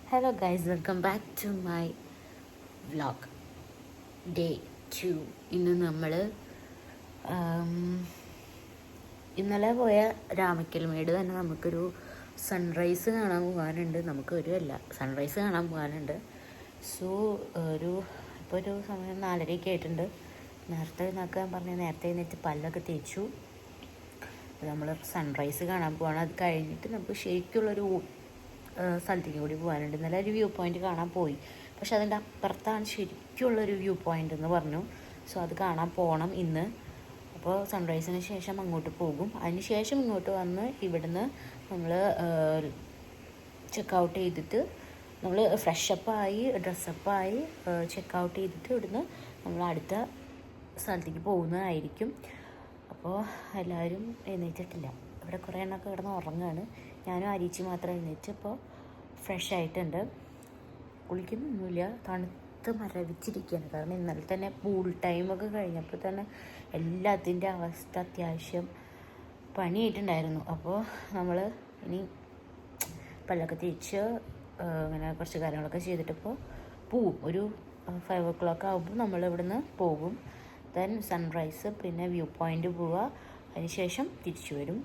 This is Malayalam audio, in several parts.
Hello guys, welcome back to my vlog day 2. ഇന്ന് നമ്മൾ ഇന്നലെ പോയ രാമക്കൽമേട് തന്നെ നമുക്കൊരു സൺറൈസ് കാണാൻ പോകാനുണ്ട്. സൺറൈസ് കാണാൻ പോകാനുണ്ട്. സോ ഇപ്പോൾ ഒരു സമയം 4:30 ആയിട്ടുണ്ട്. നേരത്തെ എഴുന്നേക്കാൻ പറഞ്ഞ് നേരത്തെ എഴുന്നേറ്റ് പല്ലൊക്കെ തേച്ചു. നമ്മൾ സൺറൈസ് കാണാൻ പോവാണ്. അത് കഴിഞ്ഞിട്ട് നമുക്ക് ശരിക്കുള്ളൊരു സ്ഥലത്തേക്ക് കൂടി പോകാനുണ്ട്. ഇന്നലെ ഒരു വ്യൂ പോയിന്റ് കാണാൻ പോയി, പക്ഷെ അതിൻ്റെ അപ്പുറത്താണ് ശരിക്കുള്ളൊരു വ്യൂ പോയിന്റ് എന്ന് പറഞ്ഞു. സോ അത് കാണാൻ പോകണം ഇന്ന്. അപ്പോൾ സൺറൈസിന് ശേഷം അങ്ങോട്ട് പോകും. അതിന് ശേഷം ഇങ്ങോട്ട് വന്ന് ഇവിടുന്ന് നമ്മൾ ചെക്കൗട്ട് ചെയ്തിട്ട് നമ്മൾ ഫ്രഷപ്പായി ഡ്രസ്സപ്പായി ചെക്കൗട്ട് ചെയ്തിട്ട് ഇവിടുന്ന് നമ്മൾ അടുത്ത സ്ഥലത്തേക്ക് പോകുന്നതായിരിക്കും. അപ്പോൾ എല്ലാവരും എഴുന്നേറ്റിട്ടില്ല. ഇവിടെ കുറേ എണ്ണമൊക്കെ കിടന്ന് ഉറങ്ങുകയാണ്. ഞാനും അരിച്ചി മാത്രം എഴുന്നേറ്റ് ഇപ്പോൾ ഫ്രഷ് ആയിട്ടുണ്ട്. കുളിക്കുന്നൊന്നുമില്ല, തണുത്ത് മരവിച്ചിരിക്കുകയാണ്. കാരണം ഇന്നലെ തന്നെ പൂൾ ടൈമൊക്കെ കഴിഞ്ഞപ്പോൾ തന്നെ എല്ലാത്തിൻ്റെ അവസ്ഥ അത്യാവശ്യം പണിയായിട്ടുണ്ടായിരുന്നു. അപ്പോൾ നമ്മൾ ഇനി പല്ലൊക്കെ തേച്ച് അങ്ങനെ കുറച്ച് കാര്യങ്ങളൊക്കെ ചെയ്തിട്ടിപ്പോൾ പോവും. ഒരു 5 o'clock ആകുമ്പോൾ നമ്മൾ ഇവിടുന്ന് പോകും. ദെൻ സൺറൈസ്, പിന്നെ വ്യൂ പോയിൻ്റ് പോവുക, അതിന് ശേഷം തിരിച്ചു വരും.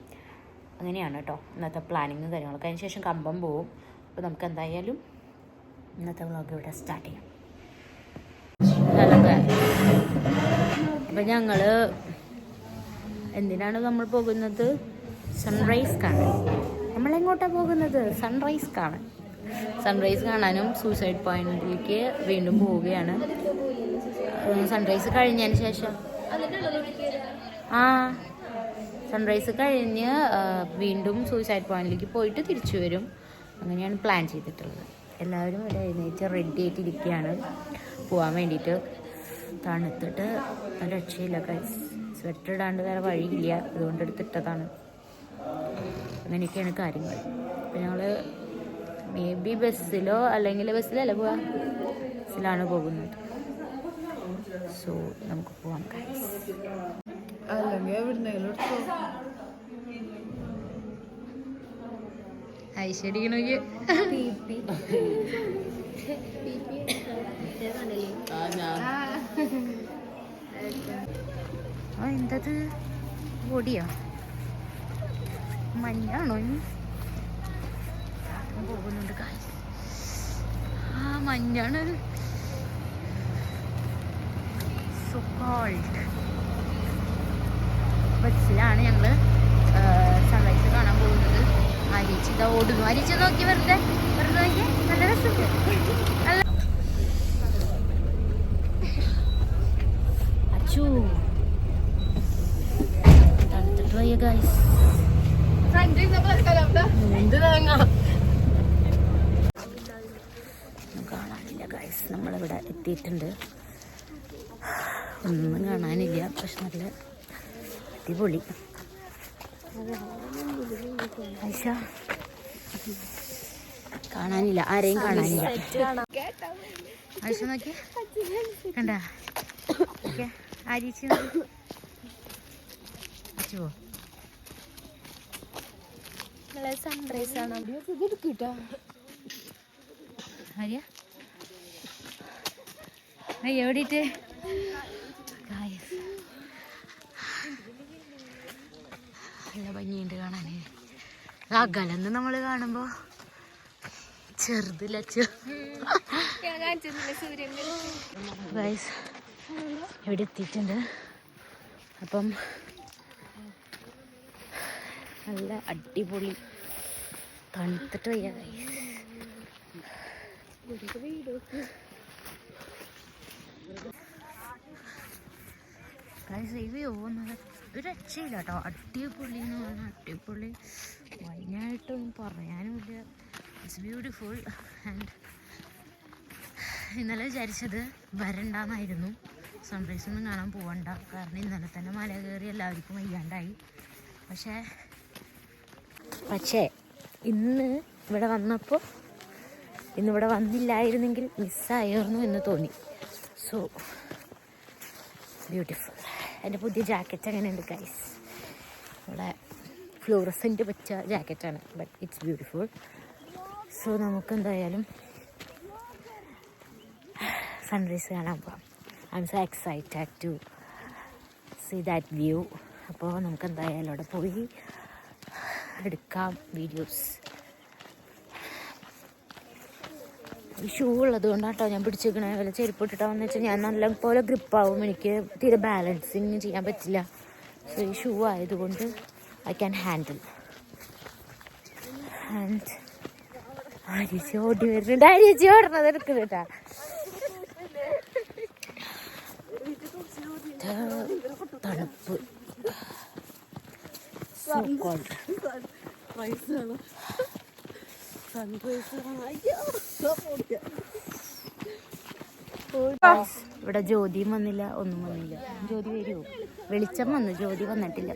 അങ്ങനെയാണ് കേട്ടോ ഇന്നത്തെ പ്ലാനിങ് കാര്യങ്ങളൊക്കെ. അതിന് ശേഷം കമ്പം പോവും. അപ്പോൾ നമുക്ക് എന്തായാലും ഇന്നത്തെ വ്ളോഗ് ഇവിടെ സ്റ്റാർട്ട് ചെയ്യാം. അപ്പം ഞങ്ങൾ എന്തിനാണ് നമ്മൾ പോകുന്നത്? സൺറൈസ് കാണാൻ. നമ്മളെങ്ങോട്ടാണ് പോകുന്നത്? സൺറൈസ് കാണാൻ. സൺറൈസ് കാണാനും സൂസൈഡ് പോയിന്റിലേക്ക് വീണ്ടും പോവുകയാണ്. സൺറൈസ് കഴിഞ്ഞതിന് ശേഷം സൺറൈസ് കഴിഞ്ഞ് വീണ്ടും സൂസൈഡ് പോയിന്റിലേക്ക് പോയിട്ട് തിരിച്ചു വരും. അങ്ങനെയാണ് പ്ലാൻ ചെയ്തിട്ടുള്ളത്. എല്ലാവരും ഇവിടെ എഴുന്നേറ്റ് റെഡി ആയിട്ടിരിക്കുകയാണ് പോകാൻ വേണ്ടിയിട്ട്. തണുത്തിട്ട് രക്ഷയില്ല. സ്വെറ്റർ ഇടാണ്ട് വേറെ വഴിയില്ല, അതുകൊണ്ട് എടുത്തിട്ടതാണ്. അങ്ങനെയൊക്കെയാണ് കാര്യങ്ങൾ. അപ്പം ഞങ്ങൾ മേ ബി ബസ്സിലോ അല്ലെങ്കിൽ ബസ്സിലല്ല പോവാ, ബസ്സിലാണ് പോകുന്നത്. സോ നമുക്ക് പോവാം ഗൈസ്. ഐശ്വര്യക്ക് എന്തത് പൊടിയോ മഞ്ഞാണോ? പോകുന്നുണ്ട് ഗൈസ്. മഞ്ഞാണ്. So called. ബസ്സിലാണ് ഞങ്ങൾ സൺറൈസ് കാണാൻ പോകുന്നത്. അരിച്ചിത ഓടുന്നു. അരിച്ച നോക്കി വെറുതെ നോക്കി. നല്ല രസമുണ്ട്. നല്ല അച്ചു തണുത്തിട്ട് വയ്യ ഗൈസ്. കാണാനില്ല ഗൈസ്. നമ്മളിവിടെ എത്തിയിട്ടുണ്ട്. ഒന്നും കാണാനില്ല, പക്ഷെ നല്ല അടിപൊളി. ഐഷ കാണാനില്ല, ആരെയും കാണാനില്ല. ഐഷ നോക്കി കണ്ട ആരീച്ചു അച്ചുവോ സൺറൈസ് ആണ്. എവിടെയിട്ട് നല്ല ഭംഗിയുണ്ട് കാണാൻ. അകലെന്ന് നമ്മൾ കാണുമ്പോ ചെറുതില്ല. ഗൈസ് ഇവിടെ എത്തിയിട്ടുണ്ട്. അപ്പം നല്ല അടിപൊളി തണുത്തിട്ട് വയ്യ ഗൈസ്. പോകുന്നത് ഒരു രക്ഷയില്ല കേട്ടോ. അടിപൊളി എന്ന് പറഞ്ഞാൽ അടിപൊളി. വൈനായിട്ടൊന്നും പറയാനുമില്ല. It's beautiful. ആൻഡ് ഇന്നലെ വിചാരിച്ചത് വരണ്ടെന്നായിരുന്നു, സൺറൈസ് ഒന്നും കാണാൻ പോകണ്ട. കാരണം ഇന്നലെ തന്നെ മല കയറി എല്ലാവർക്കും വയ്യാണ്ടായി. പക്ഷേ ഇന്ന് ഇവിടെ വന്നില്ലായിരുന്നെങ്കിൽ മിസ്സായിരുന്നു എന്ന് തോന്നി. So beautiful. എൻ്റെ പുതിയ ജാക്കറ്റ് എങ്ങനെയുണ്ട് ഗൈസ്? ഇവിടെ ഫ്ലോറസെൻ്റ് വെച്ച ജാക്കറ്റാണ്, ബട്ട് ഇറ്റ്സ് ബ്യൂട്ടിഫുൾ. സോ നമുക്ക് എന്തായാലും സൺറൈസ് കാണാൻ പോവാം. I M so excited to see that view. അപ്പോൾ നമുക്ക് എന്തായാലും അവിടെ പോയി എടുക്കാം വീഡിയോസ്. ഷൂ ഉള്ളത് കൊണ്ടാട്ടോ ഞാൻ പിടിച്ചിരിക്കണേ. വല്ല ചെരുപ്പ് ഇട്ടിട്ടാന്ന് വെച്ചാൽ ഞാൻ നല്ല പോലെ ഗ്രിപ്പാവും, എനിക്ക് തീരെ ബാലൻസിങ് ചെയ്യാൻ പറ്റില്ല. സോ ഈ ഷൂ ആയതുകൊണ്ട് ഐ ക്യാൻ ഹാൻഡിൽ. ആൻഡ് ആര്യച്ചി ഓടി വരുന്നുണ്ട്. ആര്യച്ചി ഓടണത് എടുക്കുന്നുട്ടാ. തണുപ്പ് ഇവിടെ ജ്യോതിയും വന്നില്ല, ഒന്നും വന്നില്ല. ജ്യോതി വരുമോ? വെളിച്ചം വന്നു, ജ്യോതി വന്നിട്ടില്ല.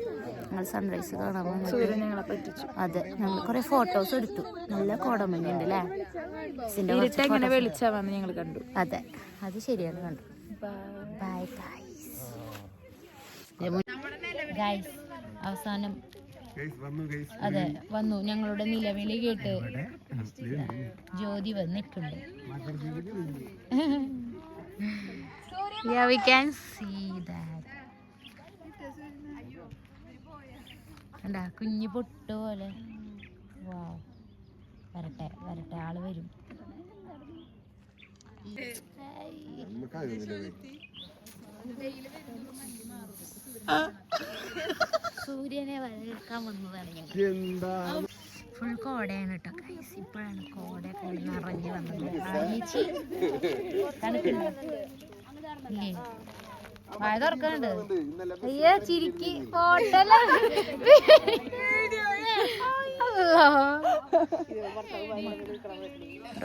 ഞങ്ങൾ സൺറൈസ് കാണാൻ വന്നു. ഞങ്ങളെ പറ്റിച്ചു. അതെ, ഞങ്ങൾ കുറെ ഫോട്ടോസ് എടുത്തു. നല്ല കോടമഞ്ഞുണ്ട് അല്ലേ? വെളിച്ചം ഞങ്ങൾ കണ്ടു. അതെ, അത് ശരിയാണ്, കണ്ടു. Bye guys. അവസാനം അതെ വന്നു. ഞങ്ങളുടെ നിലവിളി കേട്ട് ജ്യോതി വന്നിട്ടുണ്ട്. Yeah, we can see that. കണ്ടാ കുഞ്ഞു പൊട്ട് പോലെ. വാവ്, വരട്ടെ വരട്ടെ, ആള് വരും. സൂര്യനെ വരവേൽക്കാൻ വന്നതാണ് ഞങ്ങൾ. ഫുൾ കോടയാണ് കേട്ടോ ഗൈസ്. ഇപ്പോഴാണ് കോടയൊക്കെ നിറഞ്ഞു വന്നത്. ഇല്ലേ, വായ തുറക്കാനുണ്ട്. അയ്യോ ചിരിക്ക് ഫോട്ടോ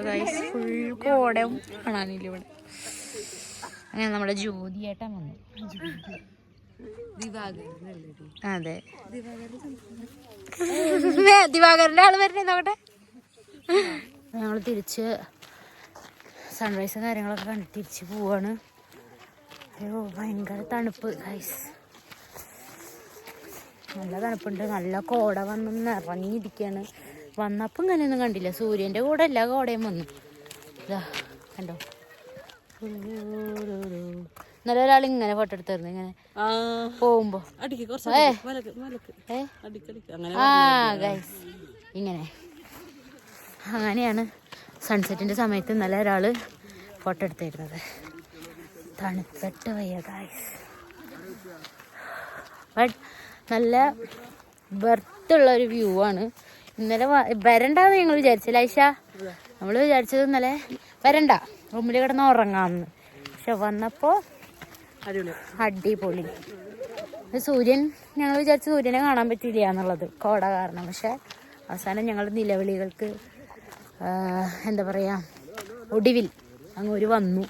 ഗൈസ്. ഫുൾ കോടയും കാണാനില്ല ഇവിടെ. അങ്ങനെ നമ്മുടെ ജ്യോതിയേട്ടൻ വന്നു. അതെ, ദിവാകരന്റെ ആള് വരണേ നോക്കട്ടെ. ഞങ്ങൾ തിരിച്ച് സൺറൈസും കാര്യങ്ങളൊക്കെ കണ്ട് തിരിച്ച് പോവാണ്. അയ്യോ ഭയങ്കര തണുപ്പ് ഗൈസ്, നല്ല തണുപ്പുണ്ട്. നല്ല കോട വന്ന് നിറഞ്ഞിരിക്കുകയാണ്. വന്നപ്പം ഇങ്ങനെയൊന്നും കണ്ടില്ല. സൂര്യൻ്റെ കൂടെ എല്ലാ കോടയും വന്നു. ഇതാ കണ്ടോ, ഇന്നലെ ഒരാൾ ഇങ്ങനെ ഫോട്ടോ എടുത്തായിരുന്നു, ഇങ്ങനെ പോകുമ്പോ. ഗൈസ് ഇങ്ങനെ അങ്ങനെയാണ് സൺസെറ്റിന്റെ സമയത്ത് ഇന്നലെ ഒരാള് ഫോട്ടോ എടുത്തിരുന്നത്. തണുത്തിട്ട് വയ്യ ഗൈസ്. ബട്ട് നല്ല ബർത്തുള്ള ഒരു വ്യൂ ആണ്. ഇന്നലെ വരണ്ടാന്ന് ഞങ്ങൾ വിചാരിച്ചില്ല ഐഷ. നമ്മൾ വിചാരിച്ചത് ഇന്നലെ വരണ്ട, റൂമിൽ കിടന്ന് ഉറങ്ങാമെന്ന്. പക്ഷെ വന്നപ്പോൾ അടിപൊളി. സൂര്യൻ, ഞങ്ങൾ വിചാരിച്ച സൂര്യനെ കാണാൻ പറ്റില്ല എന്നുള്ളത് കോട കാരണം. പക്ഷെ അവസാനം ഞങ്ങളുടെ നിലവിളികൾക്ക് എന്താ പറയുക, ഒടുവിൽ അങ്ങോര് വന്നു.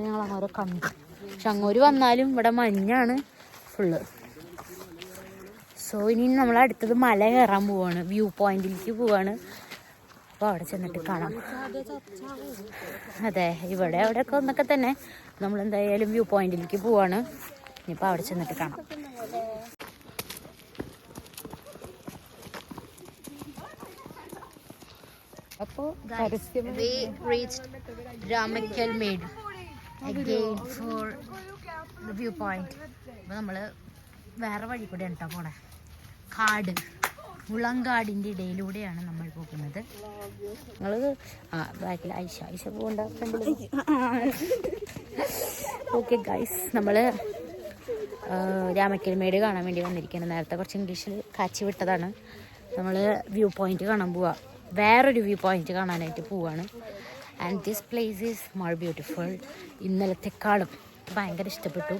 ഞങ്ങൾ അങ്ങോരെ കണ്ടു. പക്ഷെ അങ്ങോര് വന്നാലും ഇവിടെ മഞ്ഞാണ് ഫുള്ള്. സോ ഇനി നമ്മൾ അടുത്തത് മല കയറാൻ പോവാണ്, വ്യൂ പോയിന്റിലേക്ക് പോവാണ്. അപ്പോൾ അവിടെ ചെന്നിട്ട് കാണാം. അതെ, ഇവിടെ അവിടെയൊക്കെ ഒന്നൊക്കെ തന്നെ. നമ്മളെന്തായാലും വ്യൂ പോയിന്റിലേക്ക് പോവാണ്. ഇനിയിപ്പോൾ അവിടെ ചെന്നിട്ട് കാണാം. അപ്പോൾ we reached Ramakal Made again for the view point. അപ്പോൾ നമ്മൾ വേറെ വഴി കൂടെയാണ് കേട്ടോ പോണേ. കാട്, മുളങ്കാടിൻ്റെ ഇടയിലൂടെയാണ് നമ്മൾ പോകുന്നത്. നിങ്ങൾ ബാക്കിൽ ഐഷ പോകണ്ട. ഓക്കെ ഗൈസ്, നമ്മൾ രാമക്കൽമേട് കാണാൻ വേണ്ടി വന്നിരിക്കുകയാണ്. നേരത്തെ കുറച്ച് ഇംഗ്ലീഷിൽ കാച്ചി വിട്ടതാണ്. നമ്മൾ വ്യൂ പോയിന്റ് കാണാൻ പോവാ, വേറൊരു വ്യൂ പോയിന്റ് കാണാനായിട്ട് പോവാണ്. And this place is more beautiful. ഇന്നലത്തെക്കാളും ഭയങ്കര ഇഷ്ടപ്പെട്ടു.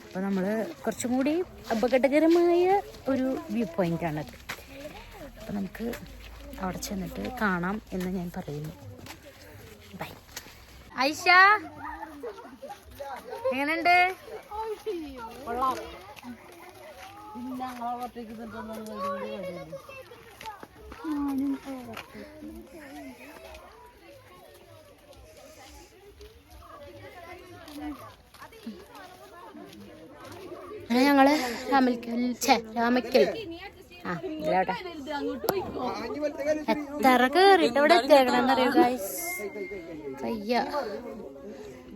അപ്പോൾ നമ്മൾ കുറച്ചും കൂടി അപകടകരമായ ഒരു വ്യൂ പോയിൻ്റാണത്. അപ്പോൾ നമുക്ക് അവിടെ ചെന്നിട്ട് കാണാം എന്ന് ഞാൻ പറയുന്നു. ബൈ. ഐഷ എങ്ങനെയുണ്ട്? ഞങ്ങള് രാമക്കൽ ഇല്ലാട്ടെ എത്ര കേറിട്ട് ഇവിടെ എത്തിയേക്കണെന്നറിയോ ഗൈസ്? കയ്യ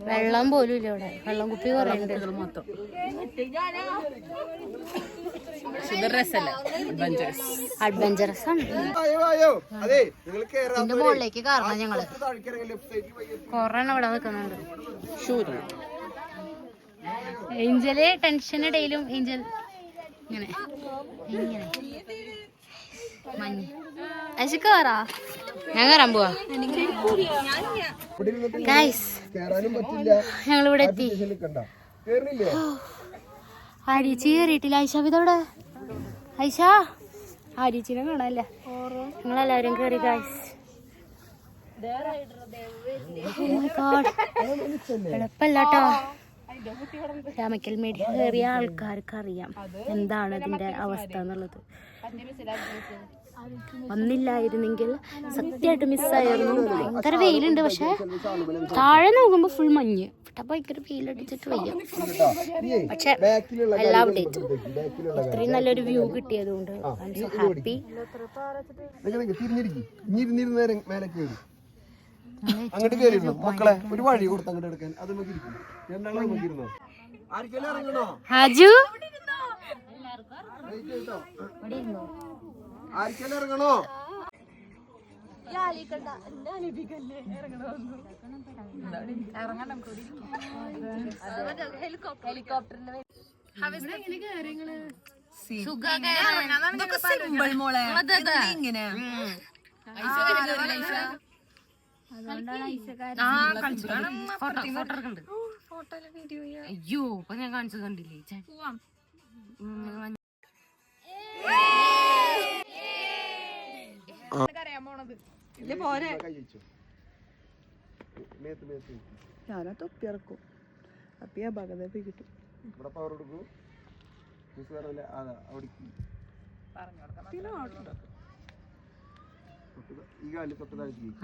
വെള്ളം പോലും ഇല്ല ഇവിടെ. വെള്ളം കുപ്പി കുറേ ഉണ്ട്. അഡ്വഞ്ചറസ് ആണ്. ഇതിന്റെ മുകളിലേക്ക് കയറണം ഞങ്ങള്. കൊറേ ഇവിടെ നിൽക്കുന്നുണ്ട്. ഏഞ്ചല് ടെൻഷനിടയിലും ഏഞ്ചൽ ഇങ്ങനെ ഇങ്ങനെ മഞ്ഞ് അശിക്കാറാ ഞാൻ കയറാൻ പോവാ. ഞങ്ങളിവിടെ എത്തി. ആര്യച്ചി കയറിയിട്ടില്ല. ഐഷാവിതവിടെ ഐഷ ആര്യച്ചിനെ കാണാനല്ല. നിങ്ങളെല്ലാവരും കയറി ഗൈസ്. എളുപ്പല്ലാട്ടോ. രാമക്കൽ മേടി കയറിയ ആൾക്കാർക്ക് അറിയാം എന്താണ് അതിന്റെ അവസ്ഥ എന്നുള്ളത്. വന്നില്ലായിരുന്നെങ്കിൽ സത്യമായിട്ട് മിസ്സായിരുന്നു. ഭയങ്കര വെയിലുണ്ട്. പക്ഷെ താഴെ നോക്കുമ്പോ ഫുൾ മഞ്ഞ്. ഭയങ്കര വെയിലടിച്ചിട്ട് വയ്യ. പക്ഷെ എല്ലാം അപ്ഡേറ്റ്. ഇത്രയും നല്ലൊരു വ്യൂ കിട്ടിയതുകൊണ്ട് ഐ എം സോ ഹാപ്പി. അങ്ങോട്ട് കയറിയിരുന്നു മക്കളെ. ഒരു വഴി കൊടുത്ത് അങ്ങോട്ട് എടുക്കാൻ. അത് ഹാജു ആർക്കെല്ലാം ഇറങ്ങണോ? അയ്യോ ഇപ്പൊ ഞാൻ കാണിച്ചത് കണ്ടില്ലേ? ഞാനാ തൊപ്പി ഇറക്കും. അപ്പൊ ഭഗതപ്പി കിട്ടും.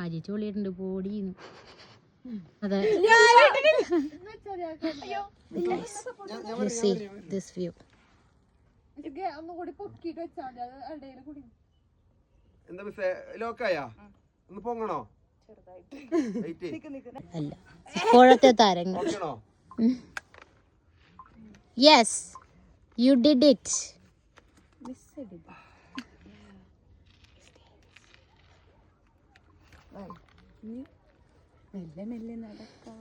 അരിച്ചു പൊളിയിട്ടുണ്ട് പൊടിയുന്നു. അതെ ദിസ് വ്യൂ. എന്താ മിസ്സേ ലോക്കായാ? ഒന്ന് പൊങ്ങണോ? അല്ല ഇപ്പോഴത്തെ താരങ്ങൾ. Yes you did it. മെല്ലെ മെല്ലെ നടക്കാം.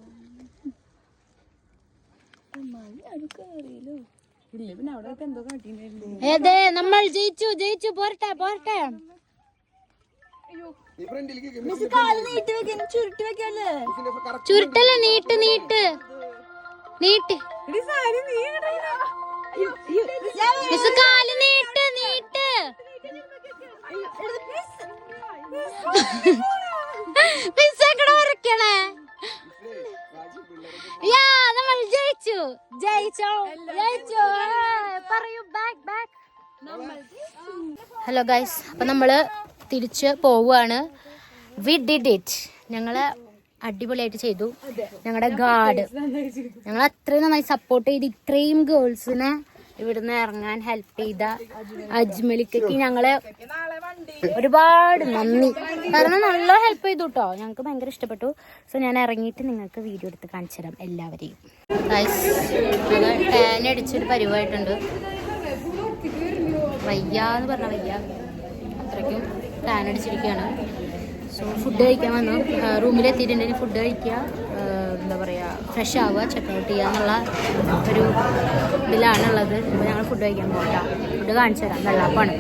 അറിയില്ലോ ഇല്ല. പിന്നെ അവിടെ എന്തോ കാട്ടിണ്ടായിരുന്നു. അതെ നമ്മൾ ജയിച്ചു ജയിച്ചു. പോരട്ടെ പോരട്ടെ. ചുരുട്ടല്ല നീട്ട് നീട്ട് നീട്ട്. കാല് നീട്ട് നീട്ട്. വരക്കണേ. നമ്മൾ ജയിച്ചു ജയിച്ചോ ജയിച്ചോ. പറയൂ ബാക്ക് ബാക്ക്. ഹലോ ഗൈസ്, അപ്പൊ നമ്മള് തിരിച്ച് പോവുകയാണ്. We did it. ഞങ്ങള് അടിപൊളിയായിട്ട് ചെയ്തു. ഞങ്ങളുടെ ഗാർഡ് ഞങ്ങൾ അത്രയും നന്നായി സപ്പോർട്ട് ചെയ്ത് ഇത്രയും ഗേൾസിനെ ഇവിടുന്ന് ഇറങ്ങാൻ ഹെൽപ്പ് ചെയ്ത അജ്മലിക്ക് ഞങ്ങള് ഒരുപാട് നന്ദി. കാരണം നല്ല ഹെൽപ്പ് ചെയ്തു കേട്ടോ. ഞങ്ങൾക്ക് ഭയങ്കര ഇഷ്ടപ്പെട്ടു. സോ ഞാൻ ഇറങ്ങിയിട്ട് നിങ്ങൾക്ക് വീഡിയോ എടുത്ത് കാണിച്ചു തരാം എല്ലാവരെയും. ടാൻ അടിച്ചൊരു പരിവായിട്ടുണ്ട്. വയ്യാന്ന് പറഞ്ഞ വയ്യ, അത്രയ്ക്കും ടാൻ അടിച്ചിരിക്കുകയാണ്. സോ ഫുഡ് കഴിക്കാൻ വന്നു. റൂമിലെത്തിയിട്ടുണ്ടെങ്കിൽ ഫുഡ് കഴിക്കുക, എന്താ പറയുക, ഫ്രഷ് ആവുക, ചെക്കൗട്ട് ചെയ്യുക എന്നുള്ള ഒരു ഇതിലാണുള്ളത്. അപ്പോൾ ഞങ്ങൾ ഫുഡ് കഴിക്കാൻ പോകട്ടോ. ഫുഡ് കാണിച്ചു തരാം. വെള്ളാപ്പാണ്.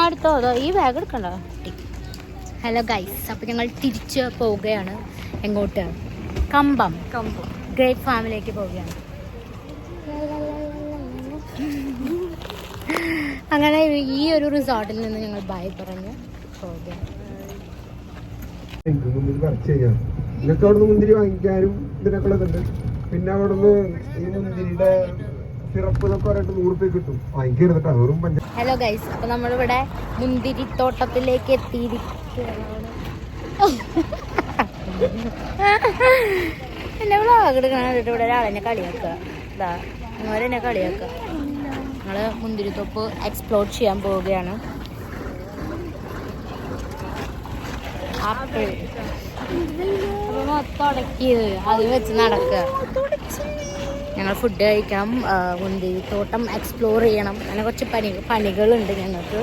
അടുത്തോ ഈ ബാഗ് എടുക്കണ്ട. ഹലോ ഗൈസ്, അപ്പോൾ ഞങ്ങൾ തിരിച്ച് പോവുകയാണ്. എങ്ങോട്ട്? കമ്പം ഗ്രേപ്പ് ഫാമിലേക്ക് പോവുകയാണ്. അങ്ങനെ ഈ ഒരു റിസോർട്ടിൽ നിന്ന് ഞങ്ങൾ ബൈ പറഞ്ഞ് പോവുകയാണ്. ഇതൊക്കെ അവിടുന്ന് മുന്തിരി വാങ്ങിക്കാനും ഇതിനൊക്കെ ഉള്ളതുണ്ട്. പിന്നെ അവിടുന്ന് ഈ മുന്തിരിയുടെ സിറപ്പ് ഇതൊക്കെ പറഞ്ഞിട്ട് 100 രൂപ കിട്ടും. വാങ്ങിക്കരുത് വെറും പഞ്ചായത്ത്. ഹലോ ഗൈസ്, അപ്പൊ നമ്മളിവിടെ മുന്തിരിത്തോട്ടത്തിലേക്ക് എത്തിയിരിക്കുകയാണ്. എന്നെ വ്ളോഗ് എടുക്കണം എന്നിട്ട് ഇവിടെ ഒരാളെന്നെ കളിയാക്കുക. ഇതാ അവരെന്നെ കളിയാക്കുക. ഞങ്ങള് മുന്തിരിത്തോപ്പ് എക്സ്പ്ലോർ ചെയ്യാൻ പോവുകയാണ്. ആപ്പിൾ. അപ്പൊ മൊത്തം ഉടക്കിയത് അത് വെച്ച് നടക്കുക. ഞങ്ങൾ ഫുഡ് കഴിക്കണം, മുന്തിരിത്തോട്ടം എക്സ്പ്ലോർ ചെയ്യണം, അങ്ങനെ കുറച്ച് പണികളുണ്ട് ഞങ്ങൾക്ക്.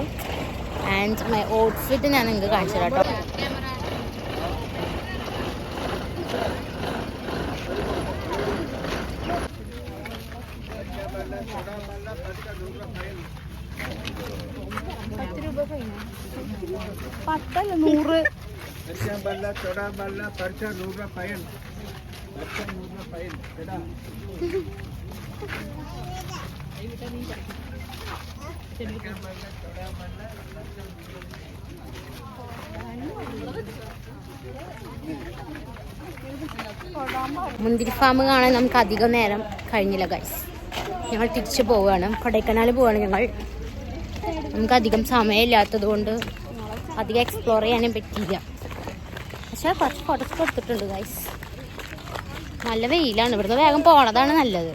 ആൻഡ് മൈ ഔട്ട്ഫിറ്റ് ഞാൻ നിങ്ങൾക്ക് കാണിച്ചു തരാം കേട്ടോ. പത്തല്ല 100. മുന്തിരി ഫാം കാണാൻ നമുക്ക് അധികം നേരം കഴിഞ്ഞില്ല ഗൈസ്. ഞങ്ങൾ തിരിച്ചു പോവുകയാണ്, കൊടൈക്കനാൽ പോവുകയാണ് ഞങ്ങൾ. നമുക്ക് അധികം സമയമില്ലാത്തത് കൊണ്ട് അധികം എക്സ്പ്ലോർ ചെയ്യാനും പറ്റിയില്ല. പക്ഷേ കുറച്ച് ഫോട്ടോസ് എടുത്തിട്ടുണ്ട് ഗൈസ്. നല്ല വെയിലാണ്, ഇവിടുന്ന് വേഗം പോണതാണ് നല്ലത്.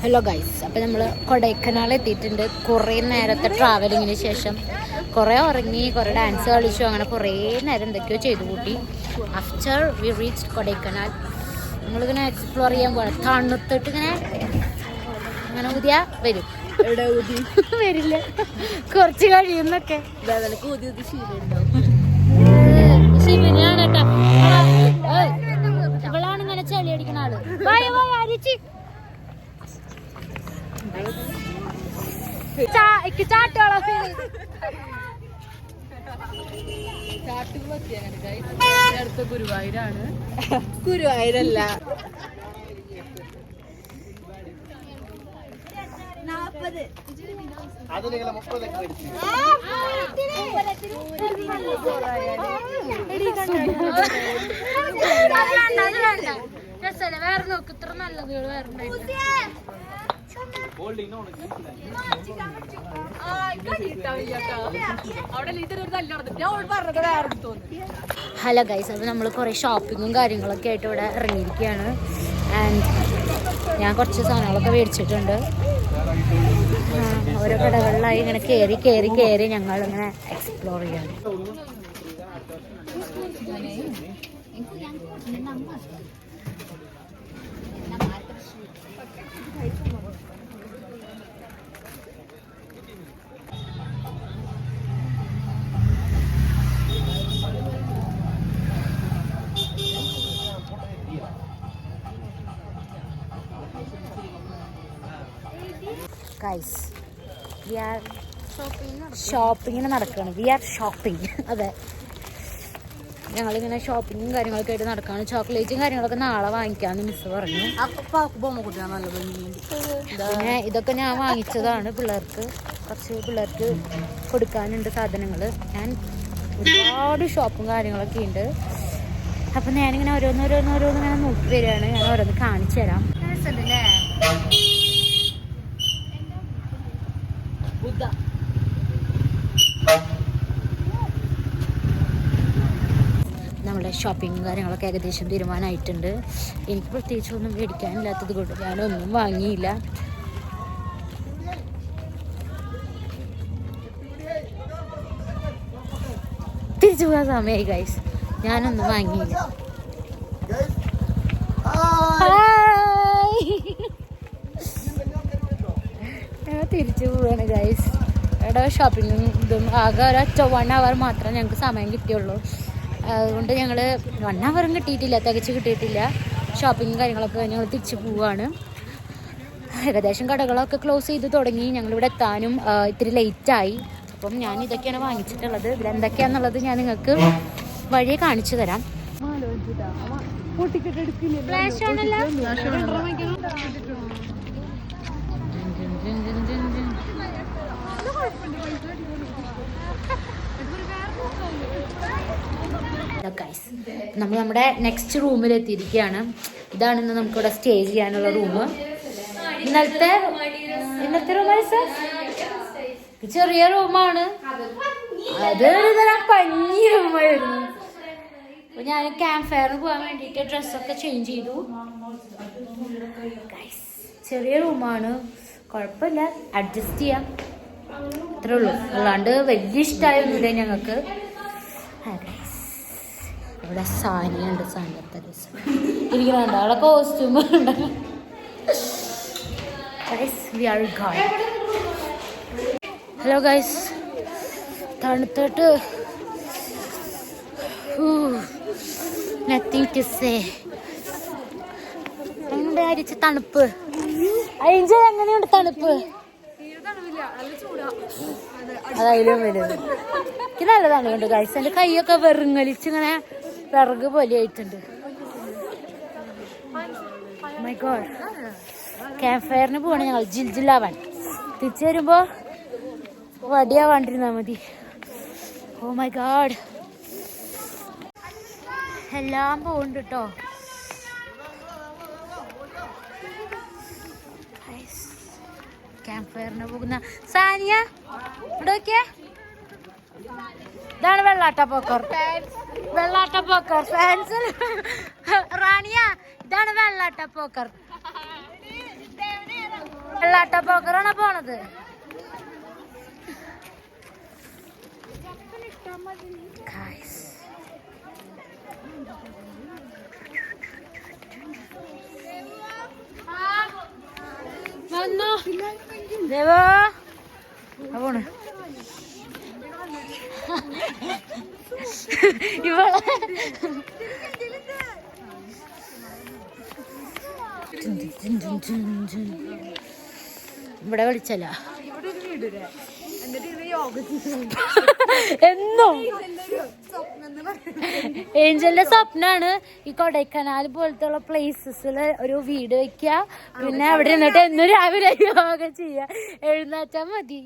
ഹലോ ഗൈസ്, അപ്പോൾ നമ്മൾ കൊടൈക്കനാൽ എത്തിയിട്ടുണ്ട്. കുറേ നേരത്തെ ട്രാവലിങ്ങിന് ശേഷം കുറേ ഉറങ്ങി, കുറേ ഡാൻസ് കളിച്ചു, അങ്ങനെ കുറേ നേരം എന്തൊക്കെയോ ചെയ്തു കൂട്ടി. ആഫ്റ്റർ വി റീച്ച് കൊടൈക്കനാൽ നമ്മളിങ്ങനെ എക്സ്പ്ലോർ ചെയ്യാൻ പോകണം. തണുത്തിട്ട് അങ്ങനെ ഊതിയാ വരും, വരില്ല, കുറച്ച് കഴിയുന്നൊക്കെ. ശിവനാണ് കേട്ടോ, ഇവളാണ് ഇങ്ങനെ ചളി അടിക്കുന്ന ആള്. ഗുരുവായൂരാണ്. ഗുരുവായൂരല്ല, വേറെ നോക്ക്, ഇത്ര നല്ലത് വേറെ. ഹലോ ഗൈസ്, അപ്പോൾ നമ്മൾ കുറേ ഷോപ്പിങ്ങും കാര്യങ്ങളൊക്കെ ആയിട്ട് ഇവിടെ ഇറങ്ങിയിരിക്കുകയാണ്. ആൻഡ് ഞാൻ കുറച്ച് സാധനങ്ങളൊക്കെ മേടിച്ചിട്ടുണ്ട്. ഓരോ കടകളിലായി ഇങ്ങനെ കയറി ഞങ്ങളിങ്ങനെ എക്സ്പ്ലോർ ചെയ്യാണ്. ഗൈസ്, വി ആർ ഷോപ്പിങ്ങിന് നടക്കുകയാണ്. We are shopping. അതെ, ഞങ്ങളിങ്ങനെ ഷോപ്പിങ്ങും കാര്യങ്ങളൊക്കെ ആയിട്ട് നടക്കുകയാണ്. ചോക്ലേറ്റും കാര്യങ്ങളൊക്കെ നാളെ വാങ്ങിക്കാമെന്ന് മിസ് പറഞ്ഞു. പിന്നെ ഇതൊക്കെ ഞാൻ വാങ്ങിച്ചതാണ് പിള്ളേർക്ക്, കുറച്ച് പിള്ളേർക്ക് കൊടുക്കാനുണ്ട് സാധനങ്ങൾ. ഞാൻ ഒരുപാട് ഷോപ്പും കാര്യങ്ങളൊക്കെ ഉണ്ട്. അപ്പം ഞാനിങ്ങനെ ഓരോന്നിങ്ങനെ നോക്കി വരികയാണ്. ഞാൻ ഓരോന്ന് കാണിച്ചു തരാം. നമ്മുടെ ഷോപ്പിംഗ് കാര്യങ്ങളൊക്കെ ഏകദേശം തീരുമാനമായിട്ടുണ്ട്. എനിക്ക് പ്രത്യേകിച്ചൊന്നും മേടിക്കാനില്ലാത്തത് കൊണ്ട് ഞാനൊന്നും വാങ്ങിയില്ല. തിരിച്ചു പോകാൻ സമയമായി ഗൈസ്, ഞാനൊന്നും വാങ്ങിയില്ല. ഞങ്ങൾ തിരിച്ചു പോവാണ് ഗൈസ്. ഇവിടെ ഷോപ്പിങ്ങും ഇതും ആകെ ഒരൊറ്റ 1 hour മാത്രമേ ഞങ്ങൾക്ക് സമയം കിട്ടിയുള്ളൂ. അതുകൊണ്ട് ഞങ്ങൾ 1 hour കിട്ടിയിട്ടില്ല, തികച്ച് കിട്ടിയിട്ടില്ല. ഷോപ്പിങ്ങും കാര്യങ്ങളൊക്കെ കഴിഞ്ഞ് ഞങ്ങൾ തിരിച്ചു പോവുകയാണ്. ഏകദേശം കടകളൊക്കെ ക്ലോസ് ചെയ്ത് തുടങ്ങി. ഞങ്ങളിവിടെ എത്താനും ഇത്തിരി ലേറ്റായി. അപ്പം ഞാൻ ഇതൊക്കെയാണ് വാങ്ങിച്ചിട്ടുള്ളത്. ഇതിലെന്തൊക്കെയാണെന്നുള്ളത് ഞാൻ നിങ്ങൾക്ക് വഴിയെ കാണിച്ചു തരാം. നമ്മൾ നമ്മുടെ നെക്സ്റ്റ് റൂമിൽ എത്തിയിരിക്കുകയാണ്. ഇതാണ് ഇന്ന് നമുക്കിവിടെ സ്റ്റേ ചെയ്യാനുള്ള റൂം. ഇന്നലത്തെ റൂം ചെറിയ റൂമാണ്, അത് ഒരു തരം പഞ്ഞി റൂമായിരുന്നു. അപ്പോൾ ഞാൻ ക്യാമ്പ് ഫയറിന് പോകാൻ വേണ്ടിയിട്ട് ഡ്രസ്സൊക്കെ ചേഞ്ച് ചെയ്തു. Guys, ചെറിയ റൂമാണ്, കുഴപ്പമില്ല, അഡ്ജസ്റ്റ് ചെയ്യാം, അത്രേ ഉള്ളൂ. അല്ലാണ്ട് വലിയ ഇഷ്ടമായൊന്നുമില്ല ഞങ്ങൾക്ക്. ഇവിടെ സാനിയുണ്ട്, സാനിയത്തെ ഇരിക്കുന്നുണ്ട്, അവിടെ കോസ്റ്റ്യൂം ഉണ്ട്. ഹലോ ഗൈസ്, തണുത്തിട്ട് നത്തിങ് ടു സേ. എങ്ങനെയുണ്ട് അരിച്ച തണുപ്പ്? അയിഞ്ച എങ്ങനെയുണ്ട് തണുപ്പ്? അതായാലും വലുത് എനിക്ക് നല്ല തണുപ്പുണ്ട് ഗൈസ്. എൻ്റെ കൈയൊക്കെ വെറുങ്ങലിച്ചിങ്ങനെ വിറക് പോലെ ആയിട്ടുണ്ട്. മൈ ഗോഡ്, ക്യാമ്പ് ഫയറിന് പോവാണ് ഞങ്ങൾ ജിൽജിലാവാൻ. തിരിച്ചു വരുമ്പോ വടിയാവാണ്ടിരുന്നാ മതി. ഓ മൈ ഗോഡ്, എല്ലാം പോകുന്നുണ്ട് കേട്ടോ. ക്യാമ്പ് ഫയറിന് പോകുന്ന സാനിയ ഇവിടെ നോക്കിയേ, ഇതാണ് വെള്ളാട്ടപ്പോക്കർ. വെള്ളാട്ടപ്പോക്കർ ഫാൻസ്. റാണിയ, ഇതാണ് വെള്ളാട്ടപ്പോക്കർ. വെള്ളാട്ടപ്പോക്കറാണ് പോണത്. ദേവാ പോണ് ഇവളെ ഇവിടെ വിളിച്ചല്ല എന്നും ഏഞ്ചലിന്റെ സ്വപ്നാണ് ഈ കൊടൈക്കനാൽ പോലത്തെ ഉള്ള പ്ലേസസിൽ ഒരു വീട് വെക്കുക, പിന്നെ അവിടെ നിന്നിട്ട് എന്നും രാവിലെ യോഗ ചെയ്യാ, എഴുന്നേറ്റാ മതി.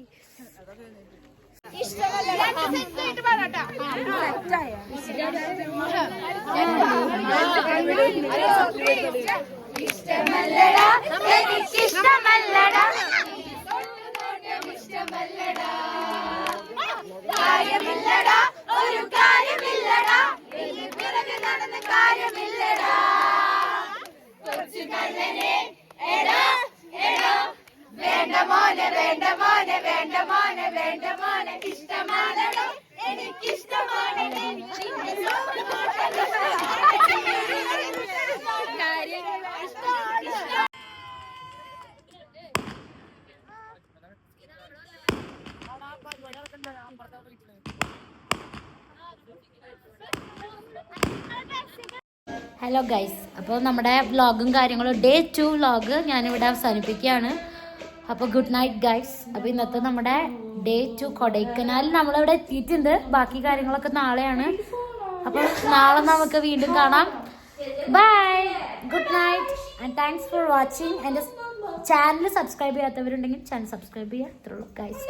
ഒരു കാര്യമില്ലടാ, നടന്ന് കാര്യമില്ലടാ, കൊച്ചു കള്ളനെ എടാ എടാ, വേണ്ട മോനെ വേണ്ട മോനെ വേണ്ട മോനെ വേണ്ട മോനെ, ഇഷ്ടമാണോ എനിക്കിഷ്ടമാണ്. ഹലോ ഗൈസ്, അപ്പോൾ നമ്മുടെ വ്ളോഗും കാര്യങ്ങളും ഡേ 2 വ്ളോഗ് ഞാനിവിടെ അവസാനിപ്പിക്കുകയാണ്. അപ്പോൾ ഗുഡ് നൈറ്റ് ഗൈസ്. അപ്പോൾ ഇന്നത്തെ നമ്മുടെ ഡേ 2 കൊടൈക്കനാൽ നമ്മളിവിടെ എത്തിയിട്ടുണ്ട്. ബാക്കി കാര്യങ്ങളൊക്കെ നാളെയാണ്. അപ്പോൾ നാളെ നമുക്ക് വീണ്ടും കാണാം. Bye, good night and thanks for watching. എൻ്റെ ചാനൽ സബ്സ്ക്രൈബ് ചെയ്യാത്തവരുണ്ടെങ്കിൽ ചാനൽ സബ്സ്ക്രൈബ് ചെയ്യുക. അത്രേ ഉള്ളൂ ഗൈസ്.